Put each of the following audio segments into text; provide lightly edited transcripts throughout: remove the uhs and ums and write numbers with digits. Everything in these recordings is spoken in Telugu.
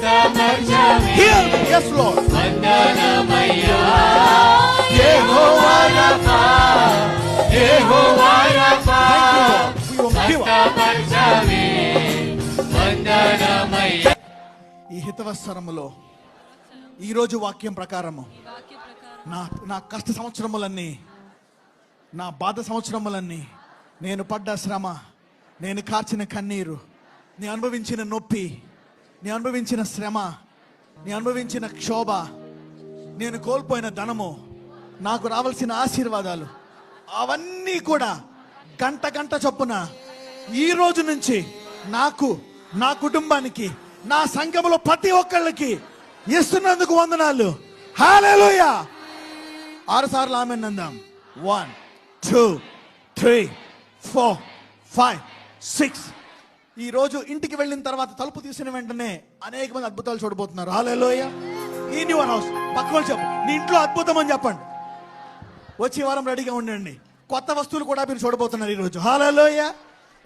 Heal me. Yes, Lord. వందనమయ్యా యెహోవా రఫా యెహోవా రఫా స్వస్థపరచవే వందనమయ్యా. ఈ హితవత్సరములో ఈరోజు వాక్యం ప్రకారము నా కష్ట సంవత్సరములన్నీ, నా బాధ సంవత్సరములన్నీ, నేను పడ్డ శ్రమ, నేను కార్చిన కన్నీరు, నేను అనుభవించిన నొప్పి, నేను అనుభవించిన శ్రమ, నేను అనుభవించిన క్షోభ, నేను కోల్పోయిన ధనము, నాకు రావాల్సిన ఆశీర్వాదాలు, అవన్నీ కూడా గంట గంట చొప్పున ఈ రోజు నుంచి నాకు, నా కుటుంబానికి, నా సంఘములో ప్రతి ఒక్కళ్ళకి ఇస్తున్నందుకు వందనాలు. హల్లెలూయా. 6 సార్లు ఆమేన్ అందాం. 1 2 3 4 5 6. ఈ రోజు ఇంటికి వెళ్ళిన తర్వాత తలుపు తీసిన వెంటనే అనేక మంది అద్భుతాలు చూడబోతున్నారు. హల్లెలూయా. ఈ న్యూ హౌస్ పక్కన చెప్పు, నీ ఇంట్లో అద్భుతం అని చెప్పండి. వచ్చే వారం రెడీగా ఉండండి. కొత్త వస్తువులు కూడా మీరు చూడబోతున్నారు ఈరోజు. హల్లెలూయా.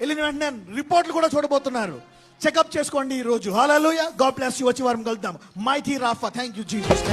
వెళ్ళిన వెంటనే రిపోర్ట్లు కూడా చూడబోతున్నారు. చెకప్ చేసుకోండి ఈ రోజు. హల్లెలూయా. God bless you. వచ్చే వారం కలుద్దాం. Mighty Rapha. Thank you Jesus.